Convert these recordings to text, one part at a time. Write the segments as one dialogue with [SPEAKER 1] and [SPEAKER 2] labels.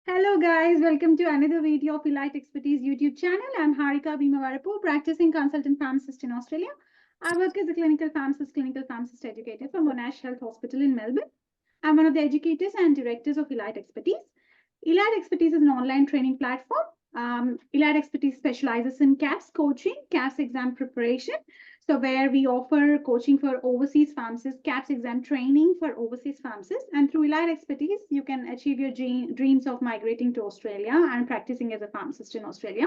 [SPEAKER 1] Hello guys, welcome to another video of Elite Expertise YouTube channel. I'm Harika Ma'am, practicing consultant pharmacist in Australia. I work as a clinical pharmacist educator for Monash Health Hospital in Melbourne. I'm one of the educators and directors of Elite Expertise. Elite Expertise is an online training platform. Elite Expertise specializes in KAPS coaching, KAPS exam preparation. So where we offer coaching for overseas pharmacists, KAPS exam training for overseas pharmacists. And through Elite Expertise, you can achieve your dreams of migrating to Australia and practicing as a pharmacist in Australia.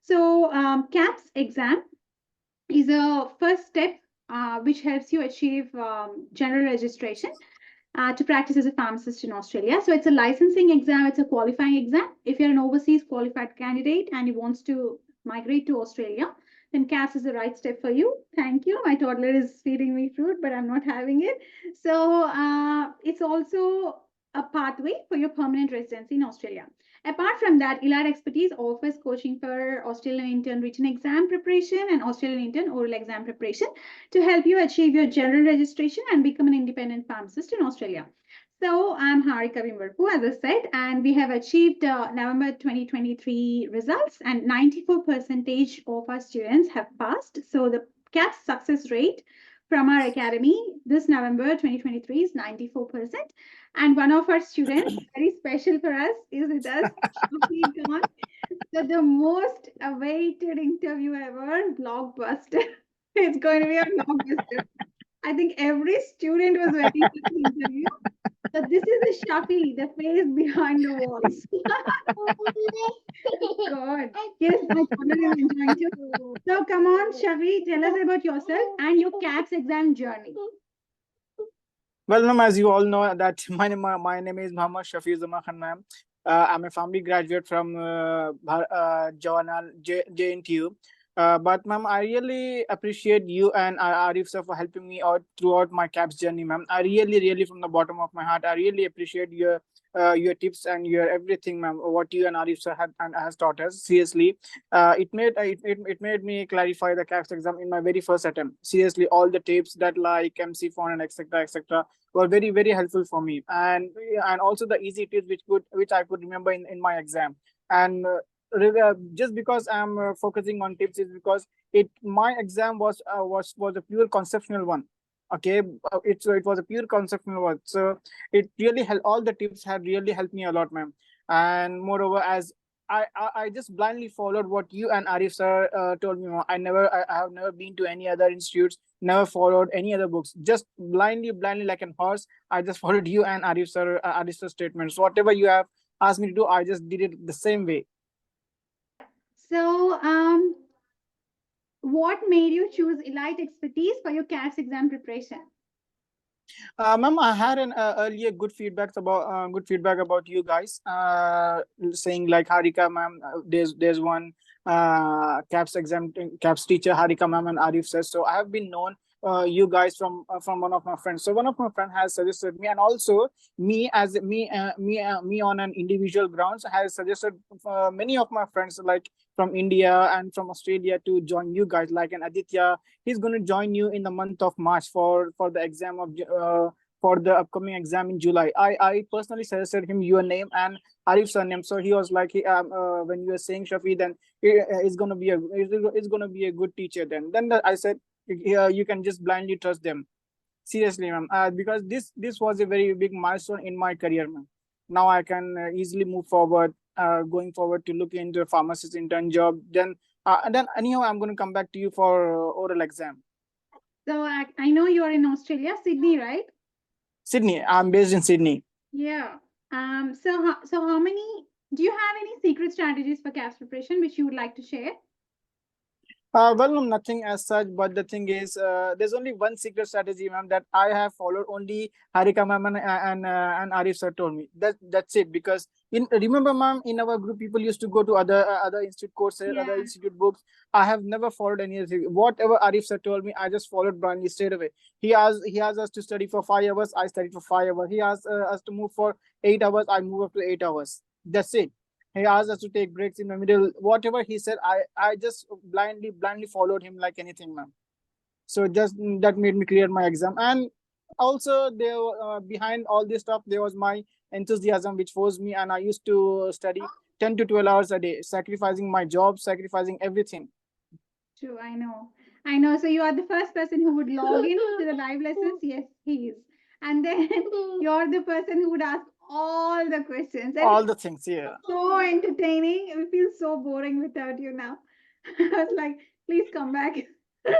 [SPEAKER 1] So KAPS exam is a first step which helps you achieve general registration to practice as a pharmacist in Australia. So it's a licensing exam, it's a qualifying exam. If you're an overseas qualified candidate and you want to migrate to Australia, then KAPS is the right step for you. Thank you. My toddler is feeding me fruit, but I'm not having it. So it's also a pathway for your permanent residency in Australia. Apart from that, Elite Expertise offers coaching for Australian intern written exam preparation and Australian intern oral exam preparation to help you achieve your general registration and become an independent pharmacist in Australia. So I'm Harika Ma'am, as I said, and we have achieved November 2023 results, and 94% of our students have passed. So the KAPS success rate from our academy this November 2023 is 94%. And one of our students, very special for us, is with us. So the most awaited interview ever, blockbuster. It's going to be a blockbuster. I think every student was waiting for the interview. So this is the Shafi, the face behind the walls. God. Yes, my children is enjoying too. So come on, Shafi, tell us about yourself and your KAPS exam journey.
[SPEAKER 2] Well, ma'am, as you all know, that my name is Muhammad Shafi Khan, ma'am. I'm a family graduate from Jawaharlal JNTU. But ma'am, I really appreciate you and Arif sir for helping me out throughout my KAPS journey, ma'am. I really, from the bottom of my heart, I really appreciate your tips and your everything, ma'am. What you and Arif sir had and has taught us. Seriously, it made me clarify the KAPS exam in my very first attempt. Seriously, all the tips that like MC phone and etc were very helpful for me, and also the easy tips which I could remember in my exam. And just because I'm focusing on tips is because my exam was a pure conceptual one. Okay, it was a pure conceptual one, so it really helped. All the tips had really helped me a lot, ma'am. And moreover, as I just blindly followed what you and Arif sir told me, ma'am. I have never been to any other institutes, never followed any other books, just blindly like an horse. I just followed you and Arif sir statements. Whatever you have asked me to do, I just did it the same way.
[SPEAKER 1] So, what made you choose Elite Expertise for your KAPS exam preparation?
[SPEAKER 2] Ma'am, I had an earlier good feedback about you guys. Saying like Harika ma'am, there's one KAPS teacher Harika ma'am and Arif says. So I have been known you guys from one of my friends. So one of my friend has suggested me, and also me on an individual grounds has suggested many of my friends like from India and from Australia to join you guys. Like an Aditya, he's going to join you in the month of March for the exam of for the upcoming exam in July. I personally suggested him your name and Arif's name. So he was like, when you were saying Shafi, then it's gonna be a good teacher. Then I said, you can just blindly trust them. Seriously, ma'am, because this was a very big milestone in my career, ma'am. Now I can easily move forward, going forward to look into a pharmacist intern job. Then anyhow, I'm going to come back to you for oral exam.
[SPEAKER 1] So I know you're in Australia, Sydney, right?
[SPEAKER 2] Sydney. I'm based in Sydney.
[SPEAKER 1] Yeah. So how many? Do you have any secret strategies for KAPS preparation which you would like to share?
[SPEAKER 2] Well, no, nothing as such, but the thing is, there's only one secret strategy, ma'am, that I have followed. Only Harika ma'am and Arif sir told me. That's it. Because remember, ma'am, in our group, people used to go to other institute courses, other institute books. I have never followed any of it. Whatever Arif sir told me, I just followed blindly straight away. He has us to study for 5 hours. I studied for 5 hours. He asked us to move for 8 hours. I move up to 8 hours. That's it. He asked us to take breaks in the middle. Whatever he said, I just blindly followed him like anything, ma'am. So just that made me clear my exam. And also there behind all this stuff, there was my enthusiasm which forced me, and I used to study 10 to 12 hours a day, sacrificing my job, sacrificing everything.
[SPEAKER 1] True, I know. I know. So you are the first person who would log in to the live lessons. Yes, he is. And then you're the person who would ask all the questions. And
[SPEAKER 2] All the things, yeah.
[SPEAKER 1] so entertaining. We feel so boring without you now. I was like, please come back.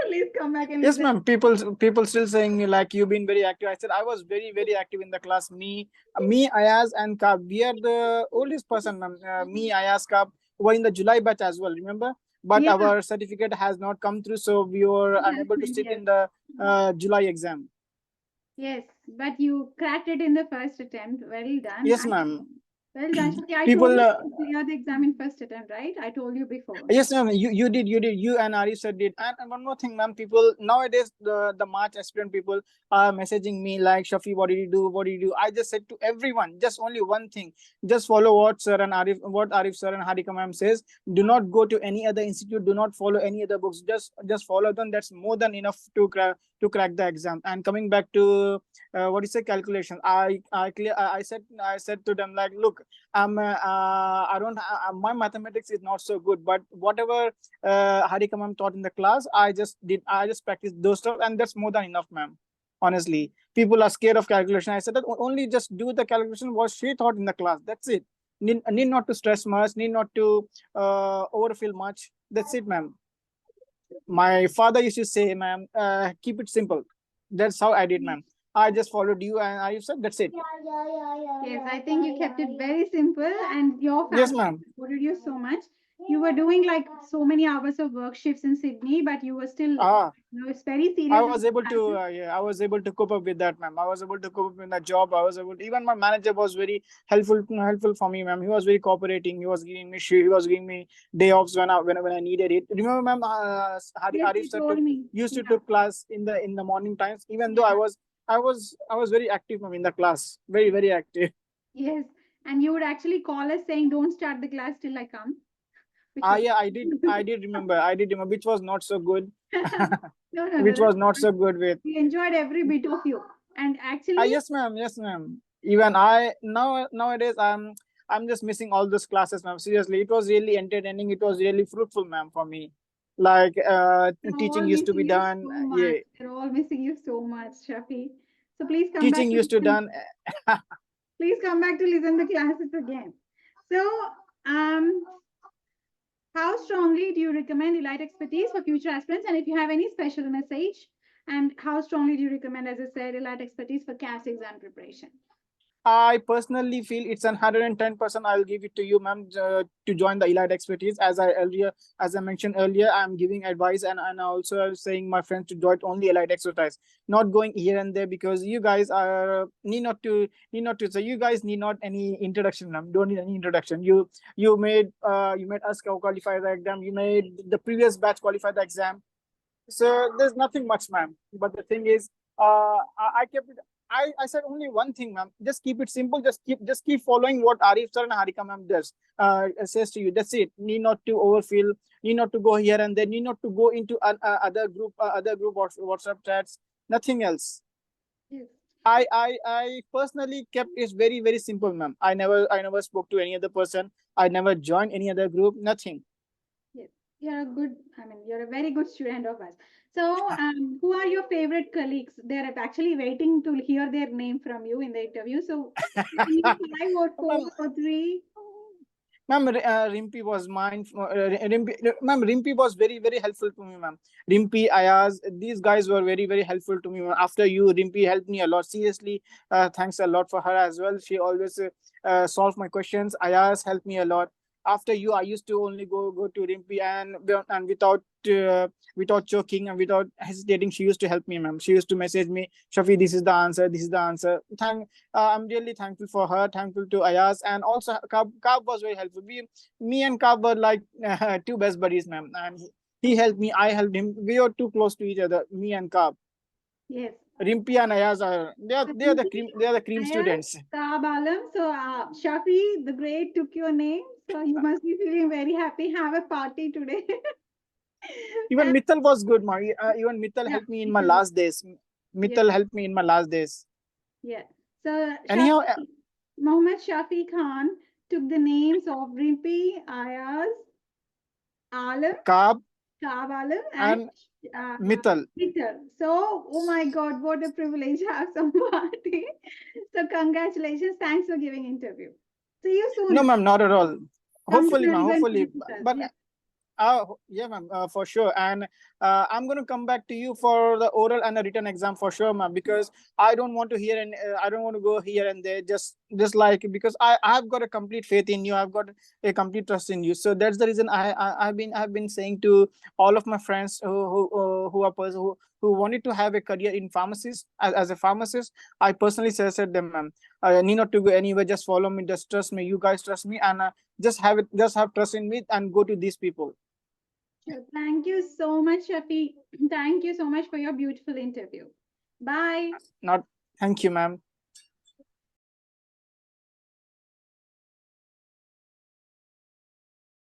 [SPEAKER 1] Please come back and
[SPEAKER 2] Yes,
[SPEAKER 1] listen.
[SPEAKER 2] ma'am. People still saying like you've been very active. I said I was very active in the class. Me, Ayaz, and Kab. We are the oldest person, ma'am. Me, Ayaz, Kab were in the July batch as well. Remember? But
[SPEAKER 1] Yeah.
[SPEAKER 2] our certificate has not come through, so we were unable to sit
[SPEAKER 1] Yes.
[SPEAKER 2] in the July exam.
[SPEAKER 1] Yes, but you cracked it in the first attempt. Well done.
[SPEAKER 2] Yes, ma'am.
[SPEAKER 1] Well done, Shafi. I told
[SPEAKER 2] People.
[SPEAKER 1] you to clear the exam in first attempt, right? I told you before.
[SPEAKER 2] Yes, ma'am. You and Arif sir did. And one more thing, ma'am. People nowadays, the March aspirant people are messaging me like, Shafi, what did you do? What did you do? I just said to everyone, just only one thing: just follow what Arif sir and Harika ma'am says. Do not go to any other institute. Do not follow any other books. Just follow them. That's more than enough to crack the exam. And coming back to what you say, calculation. I said to them like, look, I don't my mathematics is not so good, but whatever Harika ma'am taught in the class, I just practiced those stuff, and that's more than enough, ma'am. Honestly, people are scared of calculation. I said that only just do the calculation what she taught in the class. That's it. Need not to stress much, need not to overfill much. That's it, ma'am. My father used to say, ma'am, keep it simple. That's how I did, ma'am. I just followed you, and I said that's it.
[SPEAKER 1] Yes, I think you kept it very simple, and your
[SPEAKER 2] Yes,
[SPEAKER 1] family
[SPEAKER 2] ma'am.
[SPEAKER 1] supported you so much. You were doing like so many hours of work shifts in Sydney, but you were still,
[SPEAKER 2] Ah,
[SPEAKER 1] it's very serious.
[SPEAKER 2] I was able to, I was able to cope up with that, ma'am. I was able to cope up with the job. I was able to, even my manager was very helpful for me, ma'am. He was very cooperating. He was giving me he was giving me day offs when I needed it. Remember, ma'am,
[SPEAKER 1] Yes,
[SPEAKER 2] Arif
[SPEAKER 1] you
[SPEAKER 2] sir
[SPEAKER 1] told me.
[SPEAKER 2] used to
[SPEAKER 1] Yeah.
[SPEAKER 2] took class in the morning times. Even though
[SPEAKER 1] Yeah.
[SPEAKER 2] I was very active, ma'am, in the class. Very active.
[SPEAKER 1] Yes, and you would actually call us saying, "Don't start the class till I come," which
[SPEAKER 2] Ah,
[SPEAKER 1] was
[SPEAKER 2] yeah, I did remember. I did remember, which was not so good.
[SPEAKER 1] no,
[SPEAKER 2] Which was
[SPEAKER 1] that's
[SPEAKER 2] not so
[SPEAKER 1] fine.
[SPEAKER 2] good with.
[SPEAKER 1] We enjoyed every bit of you, and
[SPEAKER 2] Ah,
[SPEAKER 1] actually,
[SPEAKER 2] yes, ma'am. Yes, ma'am. Even I nowadays I'm just missing all those classes, ma'am. Seriously, it was really entertaining. It was really fruitful, ma'am, for me. Like
[SPEAKER 1] we're all
[SPEAKER 2] teaching used to be
[SPEAKER 1] missing you
[SPEAKER 2] done.
[SPEAKER 1] so much.
[SPEAKER 2] Yeah,
[SPEAKER 1] We're all missing you so much, Shafi. So please come back
[SPEAKER 2] teaching
[SPEAKER 1] to
[SPEAKER 2] used to
[SPEAKER 1] listen.
[SPEAKER 2] done.
[SPEAKER 1] Please come back to listen the classes again. So, um, how strongly do you recommend elite expertise for future aspirants? And if you have any special message, and how strongly do you recommend, as I said, elite expertise for CAPS exam preparation?
[SPEAKER 2] I personally feel it's 110%. I'll give it to you, ma'am, to join the elite expertise. As I mentioned earlier, I'm giving advice, and also saying my friends to join only elite expertise, not going here and there, because you guys are need not to say, you guys need not any introduction, ma'am. Don't need any introduction. You made us qualify the exam. You made the previous batch qualify the exam. So there's nothing much, ma'am. But the thing is, I kept it. I said only one thing, ma'am. Just keep it simple. Just keep following what Arif sir and Harika ma'am does. Says to you. That's it. Need not to overfill. Need not to go here and there. Need not to go into other group WhatsApp chats. Nothing else.
[SPEAKER 1] Yes.
[SPEAKER 2] I personally kept it very simple, ma'am. I never spoke to any other person. I never joined any other group. Nothing.
[SPEAKER 1] Yes, you're a good, I mean, you're a very good student of us. So, who are your favorite colleagues? They're actually waiting to hear their name from you in the interview. So, any five or four
[SPEAKER 2] Ma'am,
[SPEAKER 1] or three?
[SPEAKER 2] Ma'am, Rimpi was mine. Ma'am, Rimpi was very helpful to me, ma'am. Rimpi, Ayaz, these guys were very helpful to me, ma'am. After you, Rimpi helped me a lot. Seriously, thanks a lot for her as well. She always solved my questions. Ayaz helped me a lot. After you, I used to only go to Rimpi, and without choking and without hesitating, she used to help me, ma'am. She used to message me, Shafi, this is the answer. This is the answer. I'm really thankful for her, thankful to Ayaz, and also Kab was very helpful. Me and Kab were like two best buddies, ma'am. And he helped me, I helped him. We are too close to each other, me and Kab.
[SPEAKER 1] Yes.
[SPEAKER 2] Rimpi and Ayaz are they are the cream
[SPEAKER 1] Ayaz,
[SPEAKER 2] students.
[SPEAKER 1] Alam. So, Shafi, the great took your name. So, you must be feeling very happy. Have a party today.
[SPEAKER 2] Even
[SPEAKER 1] And,
[SPEAKER 2] Mittal was good, ma. Even Mittal
[SPEAKER 1] yeah,
[SPEAKER 2] helped me in
[SPEAKER 1] me
[SPEAKER 2] my
[SPEAKER 1] too.
[SPEAKER 2] last days.
[SPEAKER 1] Yes.
[SPEAKER 2] Mittal helped me in my last days.
[SPEAKER 1] Yeah. So,
[SPEAKER 2] Anyhow,
[SPEAKER 1] Shafi, Mohammed Shafi Khan took the names of Rimpi, Ayaz, Alam,
[SPEAKER 2] Kaab,
[SPEAKER 1] Kaab Alam, and
[SPEAKER 2] and Mithal.
[SPEAKER 1] Peter. So, oh my God, what a privilege to have somebody. So, congratulations. Thanks for giving interview. See you soon.
[SPEAKER 2] No, ma'am, not at all.
[SPEAKER 1] Come to
[SPEAKER 2] Hopefully, ma'am,
[SPEAKER 1] Melbourne to
[SPEAKER 2] hopefully.
[SPEAKER 1] visit us.
[SPEAKER 2] But
[SPEAKER 1] Yeah.
[SPEAKER 2] yeah, ma'am, for sure. And I'm going to come back to you for the oral and the written exam for sure, ma'am, because I don't want to hear and I don't want to go here and there just like, because I've got a complete faith in you. I've got a complete trust in you. So that's the reason I've been saying to all of my friends who are who wanted to have a career in pharmacist as a pharmacist. I personally said them, ma'am, I need not to go anywhere. Just follow me. Just trust me. You guys trust me, and just have trust in me and go to these people.
[SPEAKER 1] Sure. Thank you so much, Shafi. Thank you so much for your beautiful interview. Bye.
[SPEAKER 2] Not, thank you, ma'am.